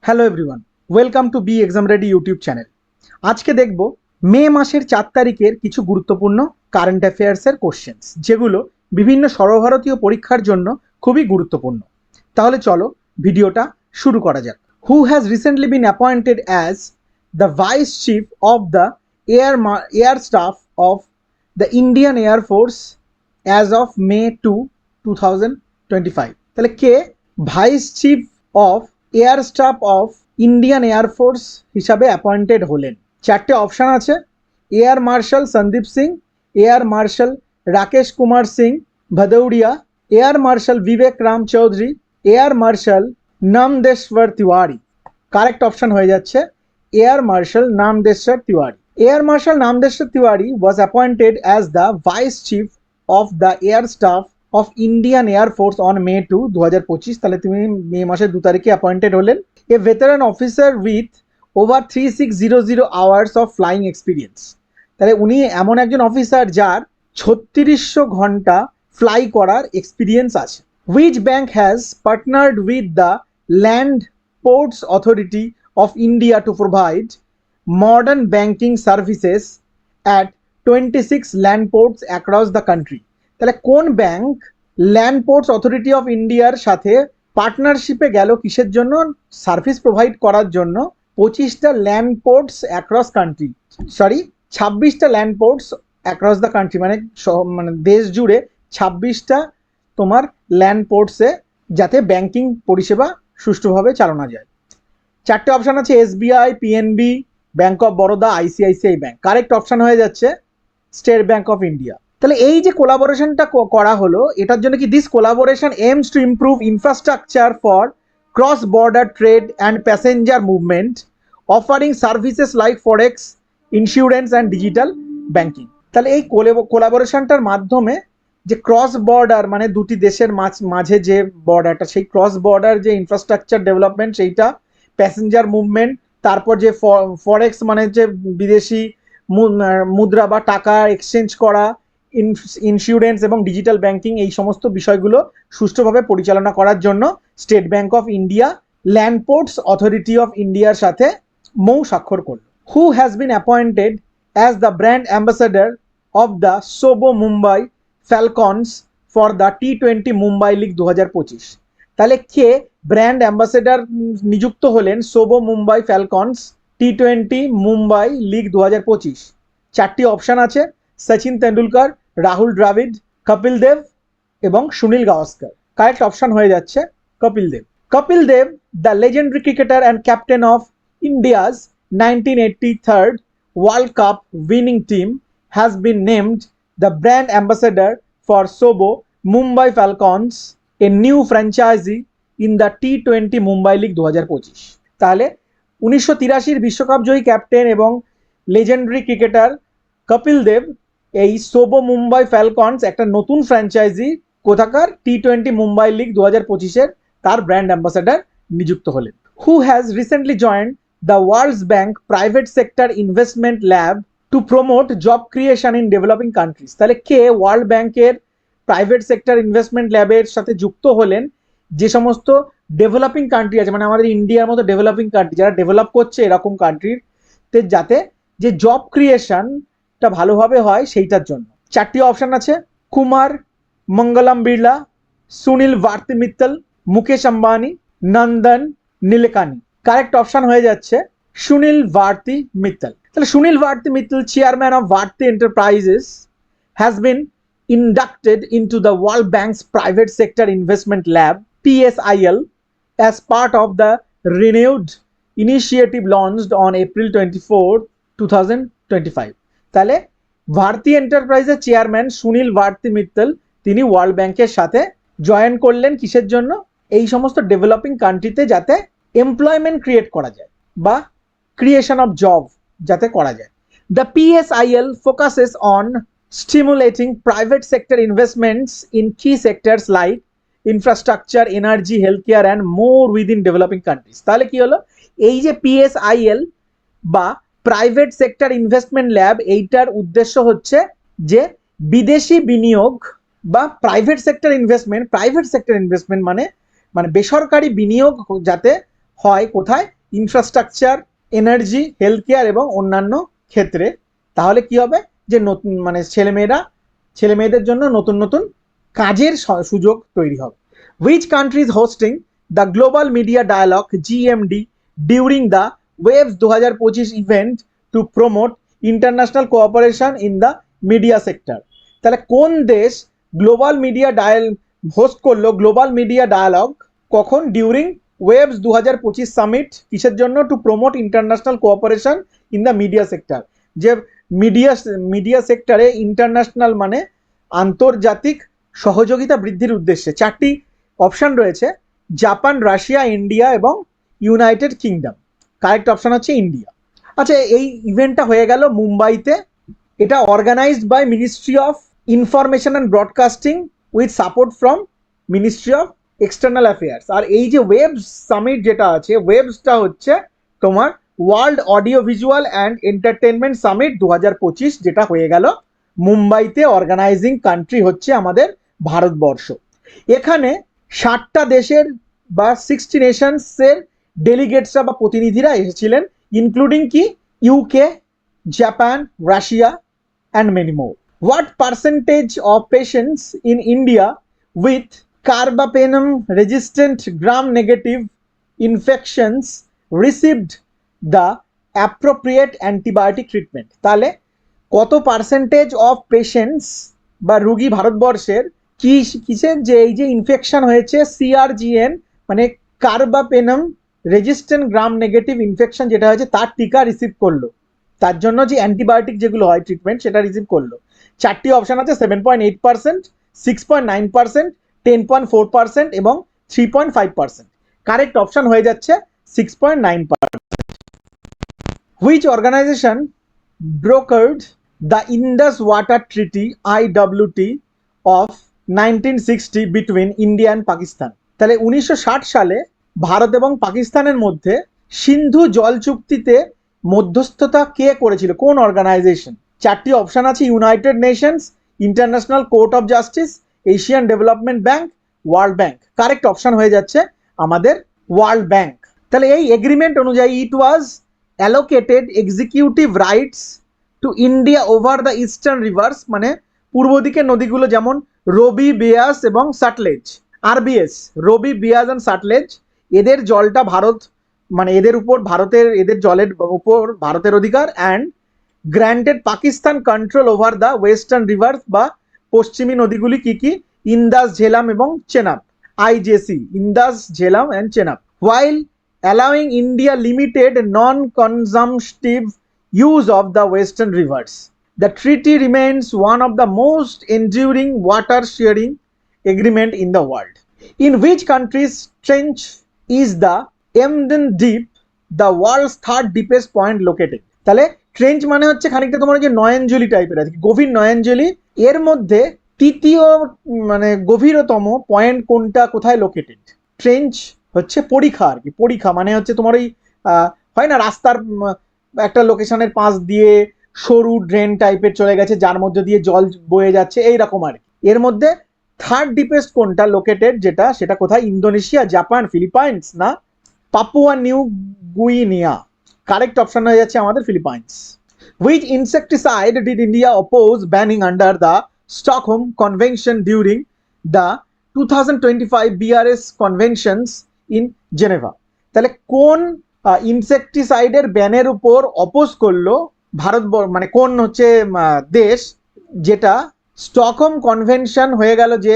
Hello everyone, welcome to be exam ready YouTube channel. আজকে দেখব মে মাসের 4 তারিখের কিছু গুরুত্বপূর্ণ কারেন্ট অ্যাফেয়ার্সের কোশ্চেন্স, যেগুলো বিভিন্ন সর্বভারতীয় পরীক্ষার জন্য খুবই গুরুত্বপূর্ণ। তাহলে চলো ভিডিওটা শুরু করা যাক। Who has recently been appointed as the vice chief of the air staff of the Indian Air Force as of May 2025? তাহলে কে vice chief of air staff of Indian Air Force হিসাবে অ্যাপয়েন্টেড হলেন? চারটে option আছে: air marshal Sandeep Singh, air marshal Rakesh Kumar Singh Bhadauria, air marshal Vivek Ram Chaudhary, air marshal Narmdeshwar Tiwari. Correct option হয়ে যাচ্ছে air marshal Narmdeshwar Tiwari. Air marshal Narmdeshwar Tiwari was appointed as the vice chief of the air staff of Indian Air Force on May 2, 2025। তাহলে তুমি মে মাসের 2 তারিখে appointed হলেন। A veteran officer with over 3600 hours of flying experience. তাহলে উনি এমন একজন অফিসার যার 3600 ঘন্টা ফ্লাই করার এক্সপিরিয়েন্স আছে। Which bank has পার্টনার্ড with the land ports authority of India to provide modern banking services at 26 land ports across the country? তাহলে কোন bank land ports authority of ইন্ডিয়ার সাথে পার্টনারশিপে গেল কিসের জন্য? সার্ভিস প্রোভাইড করার জন্য 25টা ল্যান্ড পোর্টস অ্যাক্রস কান্ট্রি, 26টা land ports across the country, মানে দেশ জুড়ে 26টা তোমার ল্যান্ড পোর্টসে যাতে ব্যাংকিং পরিষেবা সুষ্ঠুভাবে চালানো যায়। চারটে অপশান আছে: SBI, PNB, bank of Baroda, ICICI bank. Correct option হয়ে যাচ্ছে স্টেট ব্যাংক অফ ইন্ডিয়া। তাহলে এই যে কোলাবোরেশনটা করা হলো, এটার জন্য কি this collaboration aims to improve infrastructure for cross border trade and passenger movement, offering services like forex, insurance and digital banking. তাহলে এই কোলাবোরেশনটার মাধ্যমে যে ক্রস বর্ডার, মানে দুটি দেশের মাঝে যে বর্ডারটা, সেই ক্রস বর্ডার যে ইনফ্রাস্ট্রাকচার ডেভেলপমেন্ট, সেইটা, প্যাসেঞ্জার মুভমেন্ট, তারপর যে ফরেক্স মানে যে বিদেশি মুদ্রা বা টাকা এক্সচেঞ্জ করা, ইন্স্যুরেন্স এবং ডিজিটাল ব্যাংকিং, এই সমস্ত বিষয়গুলো সুষ্ঠুভাবে পরিচালনা করার জন্য State Bank of India land ports authority of ইন্ডিয়ার সাথে মৌ স্বাক্ষর করল। Who has been appointed as the brand ambassador of the SoBo Mumbai Falcons for the T20 Mumbai league 2025? তাহলে কে ব্র্যান্ড অ্যাম্বাসেডার নিযুক্ত হলেন SoBo Mumbai Falcons T20 Mumbai league 2025? চারটি অপশান আছে: সচিন তেন্ডুলকর, রাহুল দ্রাবিড়, কপিল দেব এবং সুনীল গাভাস্কর। কারেক্ট অপশান হয়ে যাচ্ছে Kapil Dev. Kapil Dev, the legendary cricketer and captain of India's 1983 world cup winning team, has been named the brand ambassador for SoBo Mumbai Falcons, a new franchise in the T20 Mumbai league 2025। তাহলে 1983 বিশ্বকাপ জয়ী ক্যাপ্টেন এবং লেজেন্ডারি ক্রিকেটার কপিল দেব এই সোবো মুম্বাই ফ্যালকনস একটা নতুন ফ্র্যাঞ্চাইজি কোথাকার T20 মুম্বাই লিগ 2025-এর তার ব্র্যান্ড অ্যাম্বাসাডার নিযুক্ত হলেন। Who has recently joined the world's bank private sector investment lab to promote job creation in developing countries? তাহলে কে ওয়ার্ল্ড ব্যাংকের প্রাইভেট সেক্টর ইনভেস্টমেন্ট ল্যাবের সাথে যুক্ত হলেন যে সমস্ত ডেভেলপিং কান্ট্রি আছে, মানে আমাদের ইন্ডিয়ার মতো ডেভেলপিং কান্ট্রি যারা ডেভেলপ করছে, এরকম কান্ট্রিতে যাতে যে জব ক্রিয়েশনটা ভালোভাবে হয় সেইটার জন্য। চারটি অপশান আছে: কুমার মঙ্গলম বিড়লা, সুনীল ভারতী মিত্তল, মুকেশ আম্বানি, নন্দন নীলেকানি। কারেক্ট অপশান হয়ে যাচ্ছে সুনীল ভারতী মিত্তল। তাহলে Sunil Bharti Mittal, chairman of Bharti Enterprises, has been inducted into the World Bank's Private Sector Investment Lab PSIL as part of the renewed initiative launched on April 24, 2025. তাহলে ভারতী এন্টারপ্রাইজের চেয়ারম্যান সুনীল ভারতী মিত্তল তিনি ওয়ার্ল্ড ব্যাংকের সাথে জয়েন করলেন কিসের জন্য? এই সমস্ত ডেভেলপিং কান্ট্রিতে যাতে এমপ্লয়মেন্ট ক্রিয়েট করা যায় বা ক্রিয়েশন অফ জব যাতে করা যায়। The PSIL focuses on stimulating private sector investments in key sectors like infrastructure, energy, healthcare and more within developing countries. তাহলে কি হলো? এই যে PSIL বা প্রাইভেট সেক্টর ইনভেস্টমেন্ট ল্যাব, এইটার উদ্দেশ্য হচ্ছে যে বিদেশি বিনিয়োগ বা প্রাইভেট সেক্টর ইনভেস্টমেন্ট মানে বেসরকারি বিনিয়োগ যাতে হয় কোথায়? ইনফ্রাস্ট্রাকচার, এনার্জি, হেলথ কেয়ার এবং অন্যান্য ক্ষেত্রে, তাহলে কি হবে যে নতুন মানে ছেলে মেয়েদের জন্য নতুন নতুন কাজের সুযোগ তৈরি হবে। Which country is hosting the global media dialogue GMD during the Waves 2025 event to promote international cooperation in the media sector? তাহলে কোন দেশ গ্লোবাল মিডিয়া হোস্ট করলো গ্লোবাল মিডিয়া ডায়ালগ কখন? ডিউরিং ওয়েভস 2025 সামিট, কিসের জন্য? To promote international cooperation in the media sector. যে media সেক্টরে international মানে আন্তর্জাতিক সহযোগিতা বৃদ্ধির উদ্দেশ্যে। চারটি অপশন রয়েছে, জাপান, রাশিয়া, ইন্ডিয়া এবং ইউনাইটেড কিংডম। কারেক্ট অপশন হচ্ছে ইন্ডিয়া। আচ্ছা, এই ইভেন্টটা হয়ে গেল মুম্বাইতে। এটা organized by ministry of information and broadcasting with support from ministry of external affairs. আর এই যে ওয়েবস সামিট যেটা আছে, ওয়েবসটা হচ্ছে তোমার world audio visual and entertainment summit 2025, যেটা হয়ে গেল মুম্বাইতে। অর্গানাইজিং কান্ট্রি হচ্ছে আমাদের ভারতবর্ষ। এখানে 60টা দেশের বা 60 নেশনসের ডেলিগেটসরা বা প্রতিনিধিরা এসেছিলেন, ইনক্লুডিং কি UK, Japan, Russia and many more. What percentage of patients in India with carbapenem resistant gram negative infections received the appropriate antibiotic treatment? তাহলে কত পার্সেন্টেজ অফ পেশেন্টস বা রোগী ভারতবর্ষের কিসের যে এই যে ইনফেকশন হয়েছে CRGN মানে কার্বাপেনাম রেজিস্ট্যান্ট গ্রাম নেগেটিভ ইনফেকশন যেটা হয়েছে তার টিকা রিসিভ করলো, তার জন্য যে অ্যান্টিবায়োটিক যেগুলো হয় ট্রিটমেন্ট সেটা রিসিভ করলো। চারটি অপশন আছে, 7.8%, 6.9%, 10.4% এবং 3.5%। কারেক্ট অপশন হয়ে যাচ্ছে 6.9%। Which organization brokered the Indus water treaty IWT of 1960 between India and Pakistan? তাহলে 1960 সালে ভারত এবং পাকিস্তানের মধ্যে সিন্ধু জল চুক্তিতে মধ্যস্থতা কে করেছিল? কোন অর্গানাইজেশন? চারটি অপশন আছে, United Nations, International Court of Justice, Asian Development Bank, World Bank. Correct option হয়ে যাচ্ছে আমাদের ওয়ার্ল্ড ব্যাংক। তাহলে এই এগ্রিমেন্ট অনুযায়ী it was allocated executive rights to India over the eastern rivers, মানে পূর্ব দিকের নদীগুলো যেমন রবি, বিয়াস এবং সাটলেজ। RBS, রবি, বিয়াস অ্যান্ড সাটলেজ, এদের জলটা ভারত মানে এদের জলের উপর ভারতের অধিকার। And granted Pakistan control over the western rivers বা পশ্চিমী নদীগুলি কি কি? ইন্দাস, ঝেলাম এবং Chenab. IJC, Indus, Jhelum and Chenab. while allowing India limited non-consumptive use of the western rivers, the treaty remains one of the most enduring water sharing agreement in the world. In which country's trench is the Emden Deep, the world's third deepest point located? তাহলে trench মানে হচ্ছে খানিকটা তোমার যে নয়নজলি টাইপের আছে, গভীর নয়নজলি, এর মধ্যে তৃতীয় মানে গভীরতম পয়েন্ট কোনটা, কোথায় লোকেটেড? ট্রেঞ্চ হচ্ছে পরিখা আর কি। পরিখা মানে হচ্ছে তোমার ওই হয় না রাস্তার একটা লোকেশনের পাশ দিয়ে সরু ড্রেন টাইপের চলে গেছে যার মধ্যে দিয়ে জল বয়ে যাচ্ছে, এইরকম আর কি। এর মধ্যে থার্ড ডিপেস্ট কোনটা লোকেটেড যেটা, সেটা কোথায়? ইন্দোনেশিয়া, জাপান, ফিলিপাইন্স না পাপুয়া নিউ গুইনিয়া? কারেক্ট অপশন হয়ে যাচ্ছে আমাদের Philippines. Which insecticide did India oppose banning under the Stockholm convention during the 2025 BRS conventions in Geneva? তাহলে কোন ইনসেক্টিসাইডের ব্যানের উপর অপোজ করলো ভারত, মানে কোন হচ্ছে দেশ যেটা স্টকহোম কনভেনশন হয়ে গেল যে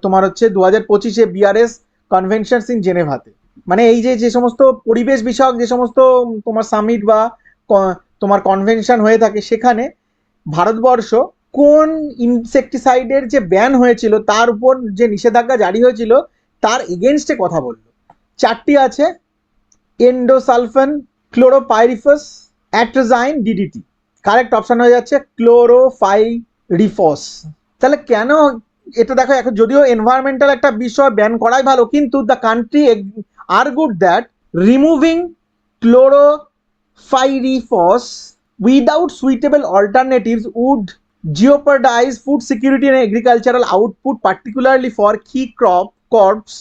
তোমার হচ্ছে 2025-এ BRS কনভেনশনস ইন জেনেভাতে? মানে এই যে সমস্ত পরিবেশ বিষয়ক যে সমস্ত তোমার সামিট বা তোমার কনভেনশন হয়ে থাকে, সেখানে ভারতবর্ষ কোন ইনসেক্টিসাইডের যে ব্যান হয়েছিল তার উপর যে নিষেধাজ্ঞা জারি হয়েছিল তার এগেনস্টে কথা বললো। চারটি আছে, এন্ডোসালফান, ক্লোরোপাইরিফাস, অ্যাট্রাজাইন, DDT। কারেক্ট অপশন হয়ে যাচ্ছে ক্লোরোপাইরিফস। তাহলে কেন এটা দেখো, এখন যদিও এনভায়রনমেন্টাল একটা বিষয় ব্যান করাই ভালো, কিন্তু the country argued that removing chlorophyrifos without suitable alternatives would jeopardize food security and agricultural output, particularly for key crop crops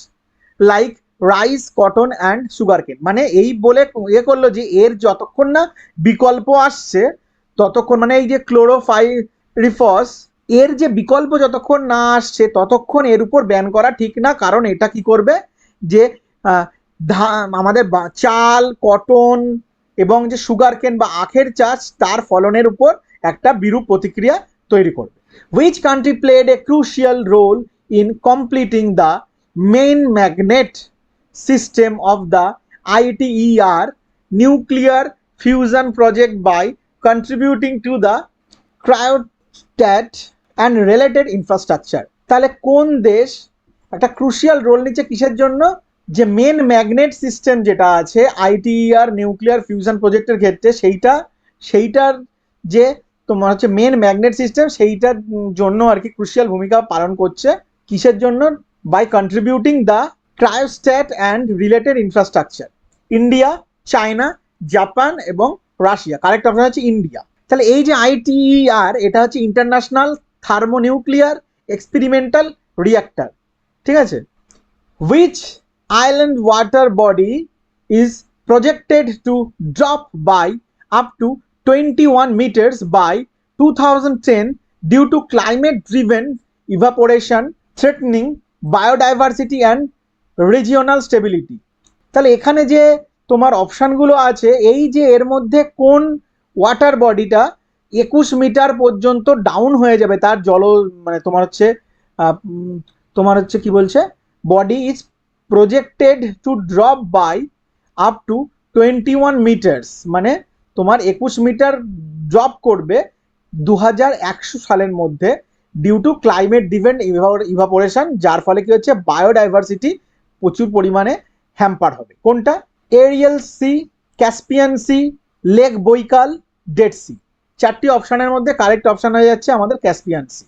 like rice, cotton and sugar কেন। মানে এই বলে করলো যে এর যতক্ষণ না বিকল্প আসছে ততক্ষণ, মানে এই যে ক্লোরোফাইরিফস, এর যে বিকল্প যতক্ষণ না আসছে ততক্ষণ এর উপর ব্যান করা ঠিক না। কারণ এটা কি করবে যে আমাদের চাল, কটন এবং যে সুগার কেন বা আখের চাষ তার ফলনের উপর একটা বিরূপ প্রতিক্রিয়া তৈরি করবে। Which country played a crucial role in completing the main magnet system of the ITER nuclear fusion project by contributing to the cryostat and related infrastructure? তাহলে কোন দেশ একটা ক্রুশিয়াল রোল নিচ্ছে কিসের জন্য? যে মেন ম্যাগনেট সিস্টেম যেটা আছে ITER নিউক্লিয়ার ফিউশন প্রজেক্টের ক্ষেত্রে, সেইটার যে তোমার হচ্ছে মেন ম্যাগনেট সিস্টেম, সেইটার জন্য আর কি ক্রুশিয়াল ভূমিকা পালন করছে। কিসের জন্য? By contributing the cryostat and related infrastructure. India, China, Japan এবং রাশিয়া। কারেক্ট অপশন হচ্ছে ইন্ডিয়া। তাহলে এই যে ITER, এটা হচ্ছে ইন্টারন্যাশনাল থার্মোনিউক্লিয়ার এক্সপেরিমেন্টাল রিঅ্যাক্টর, ঠিক আছে। Which island water body is projected to drop by up to 21 meters by 2010 due to climate driven evaporation threatening biodiversity and regional stability? তাহলে এখানে যে তোমার অপশানগুলো আছে, এই যে এর মধ্যে কোন ওয়াটার বডিটা 21 মিটার পর্যন্ত ডাউন হয়ে যাবে তার মানে তোমার হচ্ছে কি বলছে, body is projected to drop by up to 21 metres, মানে তোমার 21 মিটার ড্রপ করবে 2100 সালের মধ্যে ডিউ টু ক্লাইমেট ডিভেন্ট ইভাপোরেশন, যার ফলে কি হচ্ছে বায়োডাইভার্সিটি প্রচুর পরিমাণে হ্যাম্পার হবে। কোনটা? Aral Sea, Caspian Sea, lake Baikal, Dead Sea. চারটি অপশনের মধ্যে কারেক্ট অপশন হয়ে যাচ্ছে আমাদের Caspian Sea.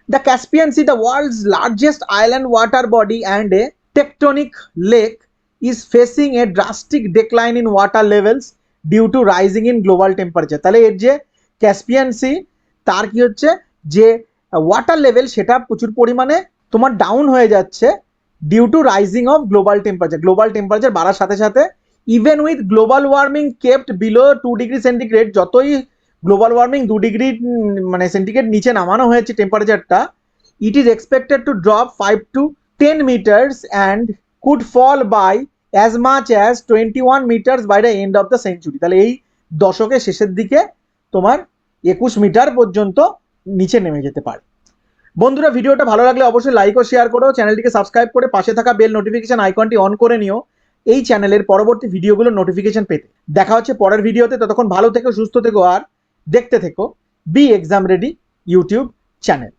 The Caspian Sea, the world's largest island water body and a tectonic lake, is facing a drastic decline in water levels due to rising in global temperature. তাহলে এর যে Caspian C, তার কি হচ্ছে যে water level সেটা প্রচুর পরিমাণে তোমার ডাউন হয়ে যাচ্ছে due to rising of global temperature. Global temperature বাড়ার সাথে সাথে even with global warming kept below 2 degree centigrade, যতই গ্লোবাল ওয়ার্মিং 2 ডিগ্রি মানে সেন্টিগ্রেড নিচে নামানো হয়েছে টেম্পারেচারটা, it is expected to drop 5 to 10 meters and could fall by as much as 21 meters by the end of the century. তাহলে এই দশকের শেষের দিকে তোমার 21 মিটার পর্যন্ত নিচে নেমে যেতে পারে। বন্ধুরা, ভিডিওটা ভালো লাগলে অবশ্যই লাইক ও শেয়ার করো, চ্যানেলটিকে সাবস্ক্রাইব করে পাশে থাকা বেল নোটিফিকেশন আইকনটি অন করে নিও এই চ্যানেলের পরবর্তী ভিডিওগুলোর নোটিফিকেশন পেতে। দেখা হচ্ছে পরের ভিডিওতে, ততক্ষণ ভালো থেকো, সুস্থ থেকো আর দেখতে থেকো be exam ready YouTube channel.